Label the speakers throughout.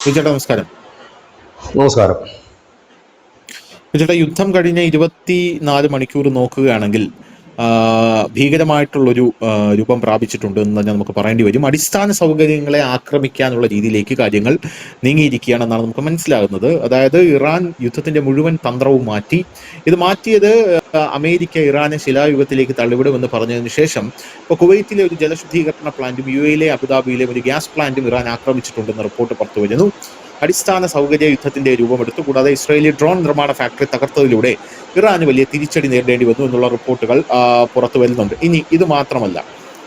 Speaker 1: ചേട്ടാ നമസ്കാരം.
Speaker 2: നമസ്കാരം.
Speaker 1: ചേട്ടാ, യുദ്ധം കഴിഞ്ഞ 24 മണിക്കൂർ നോക്കുകയാണെങ്കിൽ ഭീകരമായിട്ടുള്ളൊരു രൂപം പ്രാപിച്ചിട്ടുണ്ട് എന്ന് തന്നെ നമുക്ക് പറയേണ്ടി വരും. അടിസ്ഥാന സൗകര്യങ്ങളെ ആക്രമിക്കാനുള്ള രീതിയിലേക്ക് കാര്യങ്ങൾ നീങ്ങിയിരിക്കുകയാണെന്നാണ് നമുക്ക് മനസ്സിലാകുന്നത്. അതായത് ഇറാൻ യുദ്ധത്തിന്റെ മുഴുവൻ തന്ത്രവും മാറ്റി. ഇത് മാറ്റിയത് അമേരിക്ക ഇറാനെ ശിലായുഗത്തിലേക്ക് തള്ളിവിടുമെന്ന് പറഞ്ഞതിന് ശേഷം ഇപ്പോൾ കുവൈറ്റിലെ ഒരു ജലശുദ്ധീകരണ പ്ലാന്റും യു എയിലെ അബുദാബിയിലെ ഒരു ഗ്യാസ് പ്ലാന്റും ഇറാൻ ആക്രമിച്ചിട്ടുണ്ടെന്ന് റിപ്പോർട്ട് പുറത്തു വരുന്നു. അടിസ്ഥാന സൗകര്യ യുദ്ധത്തിന്റെ രൂപമെടുത്തു. കൂടാതെ ഇസ്രായേലി ഡ്രോൺ നിർമ്മാണ ഫാക്ടറി തകർത്തതിലൂടെ ഇറാന് വലിയ തിരിച്ചടി നേരിടേണ്ടി വന്നു എന്നുള്ള റിപ്പോർട്ടുകൾ പുറത്തു വരുന്നുണ്ട്. ഇനി ഇത് മാത്രമല്ല,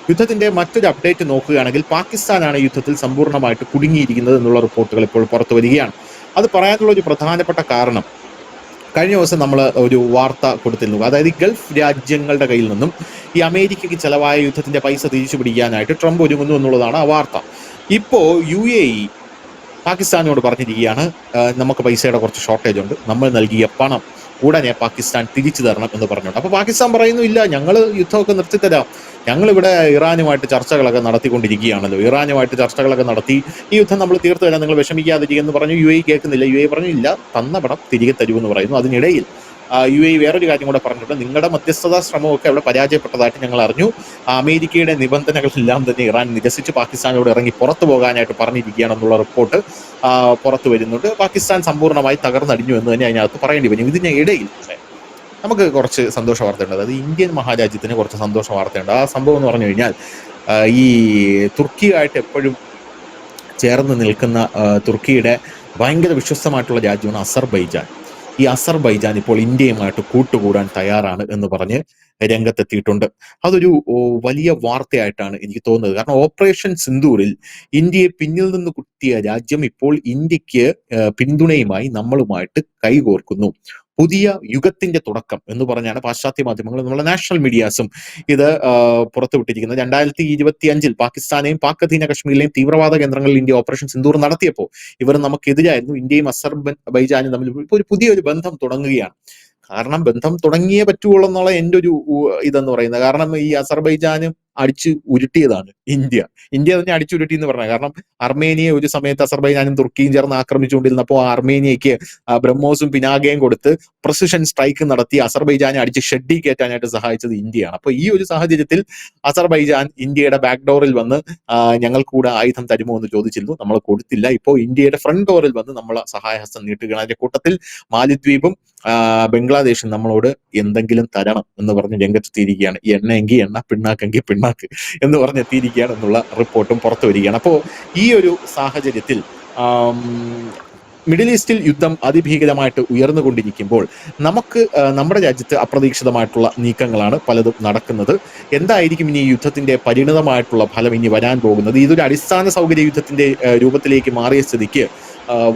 Speaker 1: യുദ്ധത്തിന്റെ മറ്റൊരു അപ്ഡേറ്റ് നോക്കുകയാണെങ്കിൽ പാകിസ്ഥാനാണ് യുദ്ധത്തിൽ സമ്പൂർണ്ണമായിട്ട് കുടുങ്ങിയിരിക്കുന്നത് എന്നുള്ള റിപ്പോർട്ടുകൾ ഇപ്പോൾ പുറത്തു വരികയാണ്. അത് പറയാനുള്ള ഒരു പ്രധാനപ്പെട്ട കാരണം, കഴിഞ്ഞ ദിവസം നമ്മൾ ഒരു വാർത്ത കൊടുത്തിരുന്നു. അതായത് ഈ ഗൾഫ് രാജ്യങ്ങളുടെ കയ്യിൽ നിന്നും ഈ അമേരിക്കയ്ക്ക് ചെലവായ യുദ്ധത്തിന്റെ പൈസ തിരിച്ചു പിടിക്കാനായിട്ട് ട്രംപ് ഒരുങ്ങുന്നു എന്നുള്ളതാണ് ആ വാർത്ത. ഇപ്പോ UAE പാകിസ്ഥാനോട് പറഞ്ഞിരിക്കുകയാണ്, നമുക്ക് പൈസയുടെ കുറച്ച് ഷോർട്ടേജ് ഉണ്ട്, നമ്മൾ നൽകിയ പണം ഉടനെ പാകിസ്ഥാൻ തിരിച്ചു തരണം എന്ന് പറഞ്ഞുകൊണ്ട്. അപ്പൊ പാകിസ്ഥാൻ പറയുന്നു, ഇല്ല, ഞങ്ങൾ യുദ്ധമൊക്കെ നിർത്തിത്തരാം, ഞങ്ങളിവിടെ ഇറാനുമായിട്ട് ചർച്ചകളൊക്കെ നടത്തിക്കൊണ്ടിരിക്കുകയാണല്ലോ, ഇറാനുമായിട്ട് ചർച്ചകളൊക്കെ നടത്തി ഈ യുദ്ധം നമ്മൾ തീർത്തു തരാം, നിങ്ങൾ വിഷമിക്കാതിരിക്കുക എന്ന് പറഞ്ഞു. UAE കേൾക്കുന്നില്ല. UAE പറഞ്ഞു, ഇല്ല, തന്ന പണം തിരികെ തരുമെന്ന് പറയുന്നു. അതിനിടയിൽ UAE വേറൊരു കാര്യം കൂടെ പറഞ്ഞിട്ടുണ്ട്, നിങ്ങളുടെ മധ്യസ്ഥതാ ശ്രമമൊക്കെ അവിടെ പരാജയപ്പെട്ടതായിട്ട് ഞങ്ങൾ അറിഞ്ഞു, അമേരിക്കയുടെ നിബന്ധനകളെല്ലാം തന്നെ ഇറാൻ നിരസിച്ച് പാകിസ്ഥാനോട് ഇറങ്ങി പുറത്തു പോകാനായിട്ട് പറഞ്ഞിരിക്കുകയാണെന്നുള്ള റിപ്പോർട്ട് പുറത്തു വരുന്നുണ്ട്. പാകിസ്ഥാൻ സമ്പൂർണ്ണമായി തകർന്നടിഞ്ഞു എന്ന് തന്നെ അതിനകത്ത് പറയേണ്ടി വരും. ഇതിന് ഇടയിൽ നമുക്ക് കുറച്ച് സന്തോഷ വാർത്തയുണ്ട്. അതായത് ഇന്ത്യൻ മഹാരാജ്യത്തിന് കുറച്ച് സന്തോഷ വാർത്തയുണ്ട്. ആ സംഭവം എന്ന് പറഞ്ഞു കഴിഞ്ഞാൽ, ഈ തുർക്കിയായിട്ട് എപ്പോഴും ചേർന്ന് നിൽക്കുന്ന തുർക്കിയുടെ ഭയങ്കര വിശ്വസ്തമായിട്ടുള്ള രാജ്യമാണ് അസർബൈജാൻ. ഈ അസർബൈജാൻ ഇപ്പോൾ ഇന്ത്യയുമായിട്ട് കൂട്ടുകൂടാൻ തയ്യാറാണ് എന്ന് പറഞ്ഞ് രംഗത്തെത്തിയിട്ടുണ്ട്. അതൊരു വലിയ വാർത്തയായിട്ടാണ് എനിക്ക് തോന്നുന്നത്. കാരണം ഓപ്പറേഷൻ സിന്ദൂറിൽ ഇന്ത്യയെ പിന്നിൽ നിന്ന് കുത്തിയ രാജ്യം ഇപ്പോൾ ഇന്ത്യക്ക് പിന്തുണയുമായി നമ്മളുമായിട്ട് കൈകോർക്കുന്നു. പുതിയ യുഗത്തിന്റെ തുടക്കം എന്ന് പറഞ്ഞാണ് പാശ്ചാത്യ മാധ്യമങ്ങളും നമ്മുടെ നാഷണൽ മീഡിയാസും ഇത് പുറത്തുവിട്ടിരിക്കുന്നത്. 2025 പാകിസ്ഥാനെയും പാക് അധീന കശ്മീരിലെയും തീവ്രവാദ കേന്ദ്രങ്ങളിൽ ഇന്ത്യ ഓപ്പറേഷൻ സിന്ദൂർ നടത്തിയപ്പോൾ ഇവർ നമുക്കെതിരായിരുന്നു. ഇന്ത്യയും അസർബൈജാനും തമ്മിൽ ഇപ്പോൾ ഒരു പുതിയൊരു ബന്ധം തുടങ്ങുകയാണ്. കാരണം ബന്ധം തുടങ്ങിയേ പറ്റുള്ളൂ എന്നുള്ള എൻ്റെ ഒരു ഇതെന്ന് പറയുന്നത്. കാരണം ഈ അസർബൈജാനും അടിച്ചു ഉരുട്ടിയതാണ് ഇന്ത്യ തന്നെ അടിച്ചുരുട്ടി എന്ന് പറഞ്ഞത്. കാരണം അർമേനിയെ ഒരു സമയത്ത് അസർബൈജാനും തുർക്കിയും ചേർന്ന് ആക്രമിച്ചുകൊണ്ടിരുന്നപ്പോൾ അർമേനിയയ്ക്ക് ബ്രഹ്മോസും പിനാകയും കൊടുത്ത് പ്രസിഷൻ സ്ട്രൈക്ക് നടത്തി അസർബൈജാനെ അടിച്ച് ഷെഡി കയറ്റാനായിട്ട് സഹായിച്ചത് ഇന്ത്യയാണ്. അപ്പൊ ഈ ഒരു സാഹചര്യത്തിൽ അസർബൈജാൻ ഇന്ത്യയുടെ ബാക്ക് ഡോറിൽ വന്ന് ഞങ്ങൾ കൂടെ ആയുധം തരുമോ എന്ന് ചോദിച്ചിരുന്നു. നമ്മൾ കൊടുത്തില്ല. ഇപ്പോൾ ഇന്ത്യയുടെ ഫ്രണ്ട് ഡോറിൽ വന്ന് നമ്മൾ സഹായഹസ്തം നീട്ടുകയാണ്. അതിന്റെ കൂട്ടത്തിൽ മാലിദ്വീപും ബംഗ്ലാദേശും നമ്മളോട് എന്തെങ്കിലും തരണം എന്ന് പറഞ്ഞ് രംഗത്തെത്തിയിരിക്കുകയാണ്. എണ്ണയെങ്കിൽ എണ്ണ, പിണ്ണാക്കെങ്കിൽ പിണ്ണാക്ക് എന്ന് പറഞ്ഞെത്തിയിരിക്കുകയാണ് എന്നുള്ള റിപ്പോർട്ടും പുറത്തു വരികയാണ്. അപ്പോൾ ഈ ഒരു സാഹചര്യത്തിൽ മിഡിൽ ഈസ്റ്റിൽ യുദ്ധം അതിഭീകരമായിട്ട് ഉയർന്നുകൊണ്ടിരിക്കുമ്പോൾ നമുക്ക് നമ്മുടെ രാജ്യത്ത് അപ്രതീക്ഷിതമായിട്ടുള്ള നീക്കങ്ങളാണ് പലതും നടക്കുന്നത്. എന്തായിരിക്കും ഇനി ഈ യുദ്ധത്തിന്റെ പരിണിതമായിട്ടുള്ള ഫലം ഇനി വരാൻ പോകുന്നത്? ഇതൊരു അടിസ്ഥാന സൗകര്യ യുദ്ധത്തിന്റെ രൂപത്തിലേക്ക് മാറിയ സ്ഥിതിക്ക്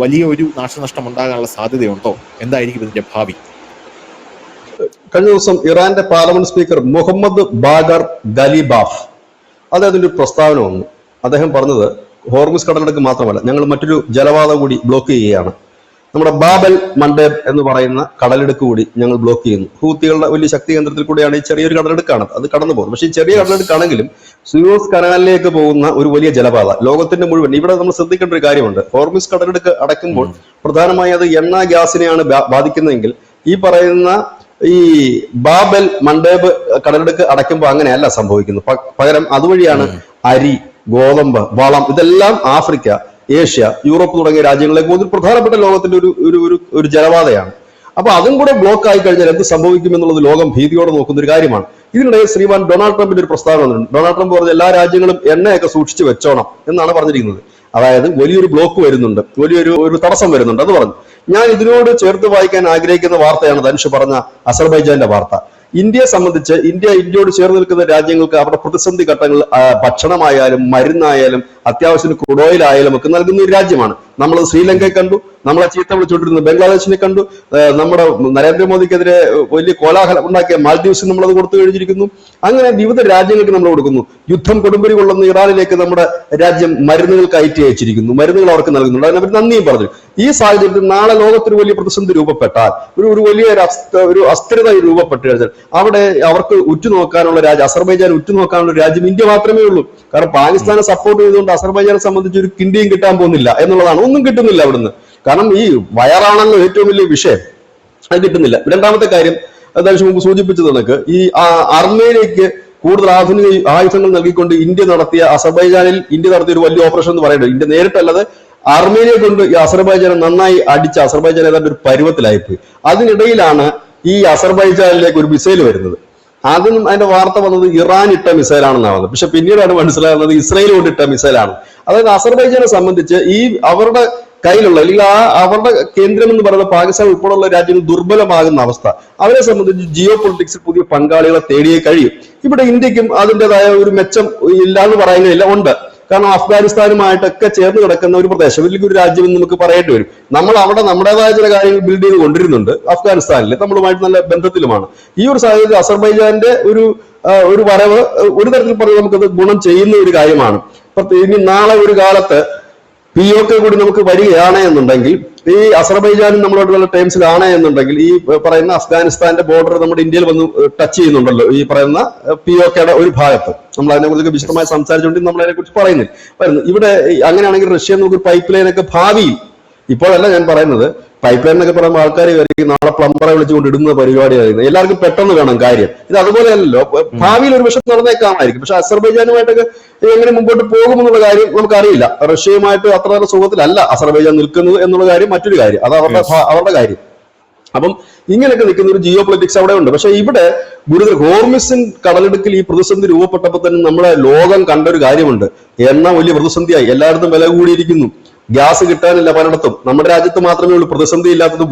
Speaker 1: വലിയ ഒരു നാശനഷ്ടം ഉണ്ടാകാനുള്ള സാധ്യതയുണ്ടോ? എന്തായിരിക്കും ഇതിന്റെ ഭാവി?
Speaker 2: കഴിഞ്ഞ ദിവസം ഇറാന്റെ പാർലമെന്റ് സ്പീക്കർ മുഹമ്മദ് ബാഗർ ഗലിബാഫ് അദ്ദേഹത്തിന്റെ ഒരു പ്രസ്താവന വന്നു. അദ്ദേഹം പറഞ്ഞത്, ഹോർമുസ് കടലിടുക്ക് മാത്രമല്ല, ഞങ്ങൾ മറ്റൊരു ജലപാത കൂടി ബ്ലോക്ക് ചെയ്യുകയാണ്. നമ്മുടെ ബാബൽ മണ്ടേബ് എന്ന് പറയുന്ന കടലെടുക്ക് കൂടി ഞങ്ങൾ ബ്ലോക്ക് ചെയ്യുന്നു. ഹൂത്തികളുടെ വലിയ ശക്തി കേന്ദ്രത്തിൽ കൂടിയാണ് ഈ ചെറിയൊരു കടലെടുക്കാണ്, അത് കടന്നു പോകുന്നത്. പക്ഷേ ഈ ചെറിയ കടലെടുക്കാണെങ്കിലും സുയോസ് കനാലിലേക്ക് പോകുന്ന ഒരു വലിയ ജലപാത ലോകത്തിന്റെ മുഴുവൻ. ഇവിടെ നമ്മൾ ശ്രദ്ധിക്കേണ്ട ഒരു കാര്യമുണ്ട്, ഹോർമുസ് കടലെടുക്ക് അടയ്ക്കുമ്പോൾ പ്രധാനമായി അത് എണ്ണ ഗ്യാസിനെയാണ് ബാധിക്കുന്നതെങ്കിൽ ഈ പറയുന്ന ഈ ബാബൽ മണ്ടേബ് കടലെടുക്ക് അടയ്ക്കുമ്പോൾ അങ്ങനെയല്ല സംഭവിക്കുന്നത്. പകരം അതുവഴിയാണ് അരി, ഗോതമ്പ്, വളം ഇതെല്ലാം ആഫ്രിക്ക, ഏഷ്യ, യൂറോപ്പ് തുടങ്ങിയ രാജ്യങ്ങളിലേക്ക് പോകുന്ന പ്രധാനപ്പെട്ട ലോകത്തിന്റെ ഒരു ജലപാതയാണ്. അപ്പൊ അതും കൂടെ ബ്ലോക്ക് ആയി കഴിഞ്ഞാൽ എന്ത് സംഭവിക്കും എന്നുള്ളത് ലോകം ഭീതിയോടെ നോക്കുന്ന ഒരു കാര്യമാണ്. ഇതിനിടെ ശ്രീമാൻ ഡൊണാൾഡ് ട്രംപിന്റെ ഒരു പ്രസ്താവന വന്നിട്ടുണ്ട്. ഡൊണാൾഡ് ട്രംപ് പറഞ്ഞ എല്ലാ രാജ്യങ്ങളും എണ്ണയൊക്കെ സൂക്ഷിച്ചു വെച്ചോണം എന്നാണ് പറഞ്ഞിരിക്കുന്നത്. അതായത് വലിയൊരു ബ്ലോക്ക് വരുന്നുണ്ട്, വലിയൊരു തടസ്സം വരുന്നുണ്ട് എന്ന് പറഞ്ഞു. ഞാൻ ഇതിനോട് ചേർത്ത് വായിക്കാൻ ആഗ്രഹിക്കുന്ന വാർത്തയാണ് ധനുഷ് പറഞ്ഞ അസർബൈജാന്റെ വാർത്ത. ഇന്ത്യയെ സംബന്ധിച്ച് ഇന്ത്യയോട് ചേർന്ന് നിൽക്കുന്ന രാജ്യങ്ങൾക്ക് അവരുടെ പ്രതിസന്ധി ഘട്ടങ്ങൾ ഭക്ഷണമായാലും മരുന്നായാലും അത്യാവശ്യത്തിന് ക്രൂഡ് ഓയിൽ ആയാലും ഒക്കെ നൽകുന്ന ഒരു രാജ്യമാണ്. നമ്മൾ ശ്രീലങ്കയെ കണ്ടു, നമ്മളെ ചീത്ത വിളിച്ചുകൊണ്ടിരുന്നത്. ബംഗ്ലാദേശിനെ കണ്ടു, നമ്മുടെ നരേന്ദ്രമോദിക്കെതിരെ വലിയ കോലാഹലം ഉണ്ടാക്കിയ മാൽദീവ്സിന് നമ്മളത് കൊടുത്തു കഴിഞ്ഞിരിക്കുന്നു. അങ്ങനെ വിവിധ രാജ്യങ്ങൾക്ക് നമ്മൾ കൊടുക്കുന്നു. യുദ്ധം കൊടുമ്പിരി കൊള്ളുന്ന ഇറാനിലേക്ക് നമ്മുടെ രാജ്യം മരുന്നുകൾ കയറ്റി അയച്ചിരിക്കുന്നു, മരുന്നുകൾ അവർക്ക് നൽകുന്നുണ്ട്, അതിനവർ നന്ദിയും പറഞ്ഞു. ഈ സാഹചര്യത്തിൽ നാളെ ലോകത്തൊരു വലിയ പ്രതിസന്ധി രൂപപ്പെട്ടാൽ, ഒരു വലിയ ഒരു അസ്ഥിരത രൂപപ്പെട്ടു കഴിഞ്ഞാൽ അവിടെ അവർക്ക് ഉറ്റുനോക്കാനുള്ള രാജ്യം, അസർബൈജാൻ ഉറ്റുനോക്കാനുള്ള രാജ്യം ഇന്ത്യ മാത്രമേ ഉള്ളൂ. കാരണം പാകിസ്ഥാനെ സപ്പോർട്ട് ചെയ്തുകൊണ്ട് അസർബൈജാനെ സംബന്ധിച്ച് ഒരു കിണ്ടിയും കിട്ടാൻ പോകുന്നില്ല എന്നുള്ളതാണ്. ഒന്നും കിട്ടുന്നില്ല അവിടുന്ന്. കാരണം ഈ വയറാണല്ലോ ഏറ്റവും വലിയ വിഷയം, അത് കിട്ടുന്നില്ല. രണ്ടാമത്തെ കാര്യം എന്തായാലും മുമ്പ് സൂചിപ്പിച്ചത് കണക്ക് ഈ അർമേനിയക്ക് കൂടുതൽ ആധുനിക ആയുധങ്ങൾ നൽകിക്കൊണ്ട് ഇന്ത്യ നടത്തിയ, അസർബൈജാനിൽ ഇന്ത്യ നടത്തിയ ഒരു വലിയ ഓപ്പറേഷൻ എന്ന് പറയുന്നത്, ഇന്ത്യ നേരിട്ടല്ലാതെ അർമേനിയെ കൊണ്ട് ഈ അസർബൈജാനെ നന്നായി അടിച്ച അസർബൈജാൻ ഏതാണ്ട് ഒരു പരുവത്തിലായിപ്പോയി. അതിനിടയിലാണ് ഈ അസർബൈജാനിലേക്ക് ഒരു മിസൈൽ വരുന്നത്. ആദ്യം അതിന്റെ വാർത്ത വന്നത് ഇറാൻ ഇട്ട മിസൈലാണെന്നാണ് വന്നത്. പക്ഷെ പിന്നീടാണ് മനസ്സിലാകുന്നത് ഇസ്രായേൽ കൊണ്ടിട്ട മിസൈലാണ്. അതായത് അസർബൈജാനെ സംബന്ധിച്ച് ഈ അവരുടെ കയ്യിലുള്ള, അല്ലെങ്കിൽ അവരുടെ കേന്ദ്രം എന്ന് പറയുന്ന പാകിസ്ഥാൻ ഉൾപ്പെടെയുള്ള രാജ്യങ്ങൾ ദുർബലമാകുന്ന അവസ്ഥ, അവരെ സംബന്ധിച്ച് ജിയോ പൊളിറ്റിക്സിൽ പുതിയ പങ്കാളികളെ തേടിയേ കഴിയും. ഇവിടെ ഇന്ത്യക്കും അതിൻ്റെതായ ഒരു മെച്ചം ഇല്ല എന്ന് പറയുന്നില്ല, ഉണ്ട്. കാരണം അഫ്ഗാനിസ്ഥാനുമായിട്ടൊക്കെ ചേർന്ന് കിടക്കുന്ന ഒരു പ്രദേശം, വലിയൊരു രാജ്യം എന്ന് നമുക്ക് പറയേണ്ടി വരും. നമ്മൾ അവിടെ നമ്മുടേതായ ചില കാര്യങ്ങൾ ബിൽഡ് ചെയ്ത് കൊണ്ടിരുന്നുണ്ട്. അഫ്ഗാനിസ്ഥാനിൽ നമ്മളുമായിട്ട് നല്ല ബന്ധത്തിലുമാണ്. ഈ ഒരു സാഹചര്യത്തിൽ അസർബൈജാന്റെ ഒരു വരവ് ഒരു തരത്തിൽ പറഞ്ഞ് നമുക്കത് ഗുണം ചെയ്യുന്ന ഒരു കാര്യമാണ്. ഇനി നാളെ ഒരു കാലത്ത് POK കൂടി നമുക്ക് വരികയാണ് എന്നുണ്ടെങ്കിൽ, ഈ അസർബൈജാനും നമ്മളോടുള്ള ടേംസിലാണ് എന്നുണ്ടെങ്കിൽ, ഈ പറയുന്ന അഫ്ഗാനിസ്ഥാന്റെ ബോർഡർ നമ്മുടെ ഇന്ത്യയിൽ വന്ന് ടച്ച് ചെയ്യുന്നുണ്ടല്ലോ, ഈ പറയുന്ന POKയുടെ ഒരു ഭാഗത്ത്. നമ്മൾ അതിനെക്കുറിച്ചൊക്കെ വിശദമായി സംസാരിച്ചുകൊണ്ട് നമ്മൾ അതിനെക്കുറിച്ച് പറയുന്നു. ഇവിടെ അങ്ങനെയാണെങ്കിൽ റഷ്യ നമുക്ക് പൈപ്പ് ലൈനൊക്കെ ഭാവിയിൽ, ഇപ്പോഴല്ല ഞാൻ പറയുന്നത്, പൈപ്പ് ലൈൻ എന്നൊക്കെ പറയുമ്പോൾ ആൾക്കാർ വരികയും നാളെ പ്ലംബറെ വിളിച്ചുകൊണ്ട് ഇടുന്ന പരിപാടിയായിരുന്നു. എല്ലാവർക്കും പെട്ടെന്ന് വേണം കാര്യം. ഇത് അതുപോലെയല്ലോ, ഭാവിയിൽ ഒരു പക്ഷെ നടന്നേക്കാമായിരിക്കും. പക്ഷെ അസർബൈജാനുമായിട്ടൊക്കെ എങ്ങനെ മുമ്പോട്ട് പോകുമെന്നുള്ള കാര്യം നമുക്കറിയില്ല. റഷ്യയുമായിട്ട് അത്ര നല്ല സുഖത്തിലല്ല അസർബൈജാൻ നിൽക്കുന്നത് എന്നുള്ള കാര്യം മറ്റൊരു കാര്യം, അത് അവരുടെ കാര്യം. അപ്പം ഇങ്ങനെയൊക്കെ നിൽക്കുന്ന ഒരു ജിയോ പൊളിറ്റിക്സ് അവിടെ ഉണ്ട്. പക്ഷെ ഇവിടെ ഗുരുതര ഹോർമിസിൻ കടലിടുക്കിൽ ഈ പ്രതിസന്ധി രൂപപ്പെട്ടപ്പോൾ തന്നെ നമ്മുടെ ലോകം കണ്ടൊരു കാര്യമുണ്ട്. എണ്ണ വലിയ പ്രതിസന്ധിയായി, എല്ലായിടത്തും വില കൂടിയിരിക്കുന്നു, ഗ്യാസ് കിട്ടാനില്ല പലയിടത്തും. നമ്മുടെ രാജ്യത്ത് മാത്രമേ ഉള്ളൂ പ്രതിസന്ധി ഇല്ലാത്തത്.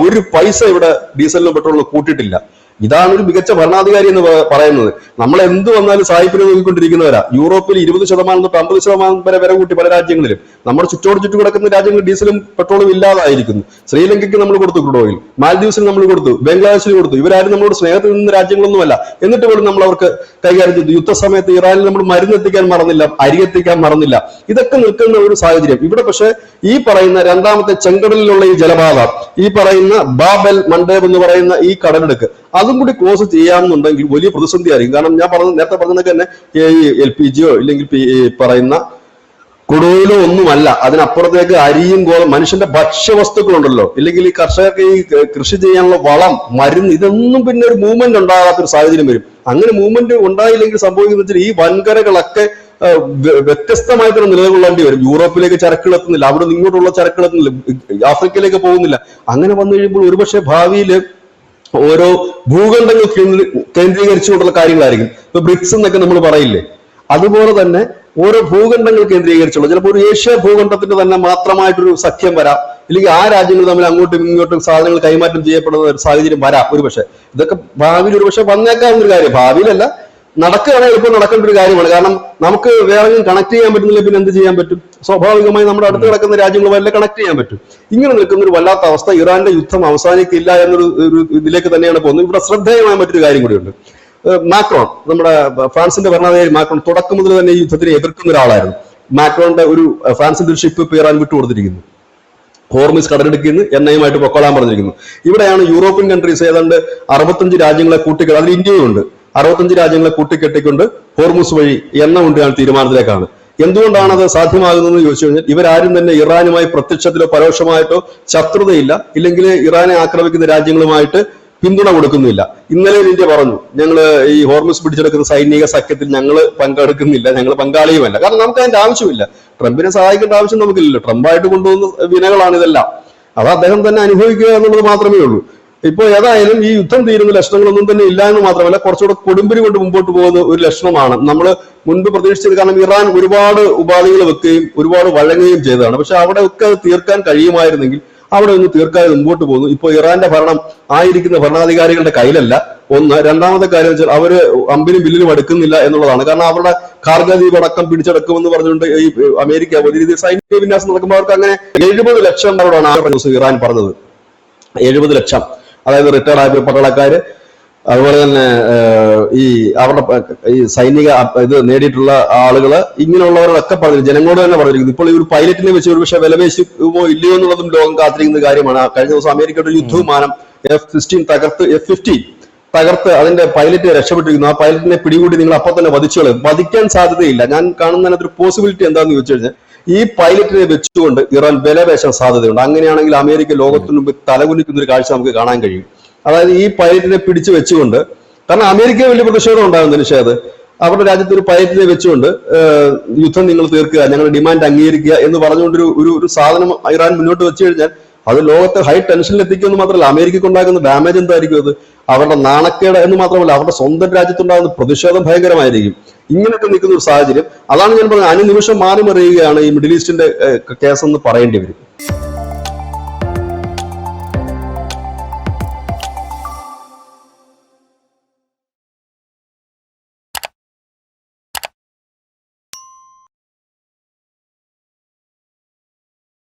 Speaker 2: ഒരു പൈസ ഇവിടെ ഡീസലിനും പെട്രോളിനും കൂട്ടിയിട്ടില്ല. ഇതാണ് ഒരു മികച്ച ഭരണാധികാരി എന്ന് പറയുന്നത്. നമ്മൾ എന്ത് വന്നാലും സായിപ്പിനെ നോക്കിക്കൊണ്ടിരിക്കുന്നവരാ. യൂറോപ്പിൽ 20% തൊട്ട് 50% വരെ വില കൂട്ടി പല രാജ്യങ്ങളിലും. നമ്മുടെ ചുറ്റും കിടക്കുന്ന രാജ്യങ്ങൾ ഡീസലും പെട്രോളും ഇല്ലാതായിരിക്കുന്നു. ശ്രീലങ്കയ്ക്ക് നമ്മൾ കൊടുത്തു ക്രൂഡ് ഓയിൽ, മാൽദീവ്സിന് നമ്മൾ കൊടുത്തു, ബംഗ്ലാദേശിന് കൊടുത്തു. ഇവരാരും നമ്മളോട് സ്നേഹത്തിൽ നിന്ന രാജ്യങ്ങളൊന്നുമല്ല. എന്നിട്ട് പോലും നമ്മൾ അവർക്ക് കൈകാര്യം ചെയ്തു. യുദ്ധസമയത്ത് ഇറാനിൽ നമ്മൾ മരുന്ന് എത്തിക്കാൻ മറന്നില്ല, അരി എത്തിക്കാൻ മറന്നില്ല. ഇതൊക്കെ നിൽക്കുന്ന ഒരു സാഹചര്യം ഇവിടെ. പക്ഷെ ഈ പറയുന്ന രണ്ടാമത്തെ ചെങ്കടലിലുള്ള ഈ ജലപാത, ഈ പറയുന്ന ബാബൽ മണ്ടേബ് എന്ന് പറയുന്ന ഈ കടലെടുക്ക്, അതും കൂടി ക്ലോസ് ചെയ്യാമെന്നുണ്ടെങ്കിൽ വലിയ പ്രതിസന്ധി ആയിരിക്കും. കാരണം ഞാൻ നേരത്തെ പറഞ്ഞതൊക്കെ തന്നെ ഈ LPGയോ ഇല്ലെങ്കിൽ പറയുന്ന കുടോയിലോ ഒന്നുമല്ല. അതിനപ്പുറത്തേക്ക് അരിയും മനുഷ്യന്റെ ഭക്ഷ്യവസ്തുക്കളുണ്ടല്ലോ, ഇല്ലെങ്കിൽ ഈ കർഷകർക്ക് ഈ കൃഷി ചെയ്യാനുള്ള വളം, മരുന്ന്, ഇതൊന്നും പിന്നെ ഒരു മൂവ്മെന്റ് ഉണ്ടാകാത്തൊരു സാഹചര്യം വരും. അങ്ങനെ മൂവ്മെന്റ് ഉണ്ടായില്ലെങ്കിൽ സംഭവിക്കുന്ന വെച്ചാൽ ഈ വൻകരകളൊക്കെ വ്യത്യസ്തമായി തന്നെ നിലകൊള്ളേണ്ടി വരും. യൂറോപ്പിലേക്ക് ചരക്കുകൾ എത്തുന്നില്ല, അവിടെ നിന്ന് ഇങ്ങോട്ടുള്ള ചരക്കുകൾ എത്തുന്നില്ല, ആഫ്രിക്കയിലേക്ക് പോകുന്നില്ല. അങ്ങനെ വന്നു കഴിയുമ്പോൾ ഒരുപക്ഷെ ഭാവിയിൽ ഓരോ ഭൂഖണ്ഡങ്ങൾ കേന്ദ്രീകരിച്ചുകൊണ്ടുള്ള കാര്യങ്ങളായിരിക്കും. ഇപ്പൊ ബ്രിക്സ് എന്നൊക്കെ നമ്മൾ പറയില്ലേ, അതുപോലെ തന്നെ ഓരോ ഭൂഖണ്ഡങ്ങൾ കേന്ദ്രീകരിച്ചുള്ള, ചിലപ്പോൾ ഒരു ഏഷ്യ ഭൂഖണ്ഡത്തിന്റെ തന്നെ മാത്രമായിട്ടൊരു സഖ്യം വരാം. ഇല്ലെങ്കിൽ ആ രാജ്യങ്ങൾ തമ്മിൽ അങ്ങോട്ടും ഇങ്ങോട്ടും സാധനങ്ങൾ കൈമാറ്റം ചെയ്യപ്പെടുന്ന ഒരു സാഹചര്യം വരാം ഒരുപക്ഷെ. ഇതൊക്കെ ഭാവിയിൽ ഒരുപക്ഷെ വന്നേക്കാവുന്ന ഒരു കാര്യം, ഭാവിയിലല്ല നടക്കുകയാണെങ്കിൽ എളുപ്പം നടക്കേണ്ട ഒരു കാര്യമാണ്. കാരണം നമുക്ക് വേറെ കണക്ട് ചെയ്യാൻ പറ്റുന്നില്ല, പിന്നെ എന്ത് ചെയ്യാൻ പറ്റും? സ്വാഭാവികമായി നമ്മുടെ അടുത്ത് കിടക്കുന്ന രാജ്യങ്ങളുമായിട്ട് കണക്ട് ചെയ്യാൻ പറ്റും. ഇങ്ങനെ നിൽക്കുന്ന ഒരു വല്ലാത്ത അവസ്ഥ. ഇറാന്റെ യുദ്ധം അവസാനിക്കില്ല എന്നൊരു ഇതിലേക്ക് തന്നെയാണ് പോകുന്നത്. ഇവിടെ ശ്രദ്ധേയമായ മറ്റൊരു കാര്യം കൂടിയുണ്ട്. മാക്രോൺ, നമ്മുടെ ഫ്രാൻസിന്റെ ഭരണാധികാരി മാക്രോൺ തുടക്കം മുതൽ തന്നെ ഈ യുദ്ധത്തിനെ എതിർക്കുന്ന ഒരാളായിരുന്നു. മാക്രോണിന്റെ ഫ്രാൻസിന്റെ ഒരു ഷിപ്പ് ഇപ്പൊ ഇറാൻ വിട്ടുകൊടുത്തിരിക്കുന്നു. ഹോർമിസ് കടലിടുക്കിന്ന് എണ്ണയുമായിട്ട് പൊക്കോളാൻ പറഞ്ഞിരിക്കുന്നു. ഇവിടെയാണ് യൂറോപ്യൻ കൺട്രീസ് ഏതാണ്ട് 65 രാജ്യങ്ങളെ കൂട്ടിക്കെട്ടി, അതിൽ ഇന്ത്യയും ഉണ്ട്, 65 രാജ്യങ്ങളെ കൂട്ടിക്കെട്ടിക്കൊണ്ട് ഹോർമുസ് വഴി എണ്ണ കൊണ്ടുവരാൻ തീരുമാനത്തിലേക്കാണ്. എന്തുകൊണ്ടാണ് അത് സാധ്യമാകുന്നതെന്ന് ചോദിച്ചു കഴിഞ്ഞാൽ, ഇവരാരും തന്നെ ഇറാനുമായി പ്രത്യക്ഷത്തിലോ പരോക്ഷമായിട്ടോ ശത്രുതയില്ല, ഇല്ലെങ്കിൽ ഇറാനെ ആക്രമിക്കുന്ന രാജ്യങ്ങളുമായിട്ട് പിന്തുണ കൊടുക്കുന്നില്ല. ഇന്നലെ ഇന്ത്യ പറഞ്ഞു, ഞങ്ങള് ഈ ഹോർമുസ് പിടിച്ചെടുക്കുന്ന സൈനിക സഖ്യത്തിൽ ഞങ്ങൾ പങ്കെടുക്കുന്നില്ല, ഞങ്ങൾ പങ്കാളിയുമല്ല. കാരണം നമുക്ക് അതിന്റെ ആവശ്യമില്ല. ട്രംപിനെ സഹായിക്കേണ്ട ആവശ്യം നമുക്കില്ലല്ലോ. ട്രംപായിട്ട് കൊണ്ടുവന്ന വിനകളാണ് ഇതെല്ലാം. അത് അദ്ദേഹം തന്നെ അനുഭവിക്കുക എന്നുള്ളത് മാത്രമേ ഉള്ളൂ. ഇപ്പോൾ ഏതായാലും ഈ യുദ്ധം തീരുന്ന ലക്ഷണങ്ങളൊന്നും തന്നെ ഇല്ല എന്ന് മാത്രമല്ല, കുറച്ചുകൂടെ കൊടുമ്പിരി കൊണ്ട് മുമ്പോട്ട് പോകുന്ന ഒരു ലക്ഷണമാണ് നമ്മൾ മുൻപ് പ്രതീക്ഷിച്ചത്. കാരണം ഇറാൻ ഒരുപാട് ഉപാധികൾ വെക്കുകയും ഒരുപാട് വഴങ്ങുകയും ചെയ്തതാണ്. പക്ഷെ അവിടെ ഒക്കെ തീർക്കാൻ കഴിയുമായിരുന്നെങ്കിൽ അവിടെ ഒന്ന് തീർക്കാതെ മുമ്പോട്ട് പോകുന്നു. ഇപ്പോൾ ഇറാന്റെ ഭരണം ആയിരിക്കുന്ന ഭരണാധികാരികളുടെ കയ്യിലല്ല. ഒന്ന്. രണ്ടാമത്തെ കാര്യം വെച്ചാൽ അവര് അമ്പിനും വില്ലിനും അടുക്കുന്നില്ല എന്നുള്ളതാണ്. കാരണം അവരുടെ കാർഗദ്വീപ് അടക്കം പിടിച്ചെടുക്കുമെന്ന് പറഞ്ഞുകൊണ്ട് ഈ അമേരിക്ക വലിയ രീതിയിൽ സൈനിക വിന്യാസം നടക്കുമ്പോൾ അവർക്ക് അങ്ങനെ 70 ലക്ഷം ഡോളറാണ് ആ ദിവസം ഇറാൻ പറഞ്ഞത്. 70 ലക്ഷം, അതായത് റിട്ടയർഡ് ആയ പട്ടാളക്കാര്, അതുപോലെ തന്നെ ഈ അവരുടെ ഈ സൈനിക ഇത് നേടിയിട്ടുള്ള ആളുകള്, ഇങ്ങനെയുള്ളവരൊക്കെ പറഞ്ഞു, ജനങ്ങളോട് തന്നെ പറഞ്ഞിരിക്കുന്നു. ഇപ്പോൾ ഈ ഒരു പൈലറ്റിനെ വെച്ച് ഒരു പക്ഷേ വിലപേശുമോ ഇല്ലയോ എന്നുള്ളതും ലോകം കാത്തിരിക്കുന്ന കാര്യമാണ്. കഴിഞ്ഞ ദിവസം അമേരിക്കയുടെ യുദ്ധവിമാനം F-16 തകർത്ത് അതിന്റെ പൈലറ്റ് രക്ഷപ്പെട്ടിരിക്കുന്നു. ആ പൈലറ്റിനെ പിടികൂടി നിങ്ങൾ അപ്പോൾ തന്നെ വധിക്കാൻ സാധ്യതയില്ല. ഞാൻ കാണുന്നതിനകത്തൊരു പോസിബിലിറ്റി എന്താണെന്ന് ചോദിച്ചു കഴിഞ്ഞാൽ, ഈ പൈലറ്റിനെ വെച്ചുകൊണ്ട് ഇറാൻ വിലപേശാൻ സാധ്യതയുണ്ട്. അങ്ങനെയാണെങ്കിൽ അമേരിക്ക ലോകത്തിന് മുമ്പ് തലകുനിക്കുന്ന ഒരു കാഴ്ച നമുക്ക് കാണാൻ കഴിയും. അതായത് ഈ പൈലറ്റിനെ പിടിച്ചു വെച്ചുകൊണ്ട്, കാരണം അമേരിക്ക വലിയ പ്രതിഷേധം ഉണ്ടാകും നിഷേധ്, അവരുടെ രാജ്യത്ത് ഒരു പൈലറ്റിനെ വെച്ചുകൊണ്ട് യുദ്ധം നിങ്ങൾ തീർക്കുക, ഞങ്ങളുടെ ഡിമാൻഡ് അംഗീകരിക്കുക എന്ന് പറഞ്ഞുകൊണ്ടൊരു ഒരു സാധനം ഇറാൻ മുന്നോട്ട് വെച്ചു കഴിഞ്ഞാൽ അത് ലോകത്തെ ഹൈ ടെൻഷനിൽ എത്തിക്കുമെന്ന് മാത്രമല്ല, അമേരിക്കക്ക് ഉണ്ടാകുന്ന ഡാമേജ് എന്തായിരിക്കും അത്? അവരുടെ നാണക്കേട് എന്ന് മാത്രമല്ല, അവരുടെ സ്വന്തം രാജ്യത്തുണ്ടാകുന്ന പ്രതിഷേധം ഭയങ്കരമായിരിക്കും. ഇങ്ങനെയൊക്കെ നിൽക്കുന്ന ഒരു സാഹചര്യം, അതാണ് ഞാൻ പറഞ്ഞത്, അനുനിമിഷം മാറി മറിയുകയാണ് ഈ മിഡിൽ ഈസ്റ്റിന്റെ കേസെന്ന് പറയേണ്ടി വരും.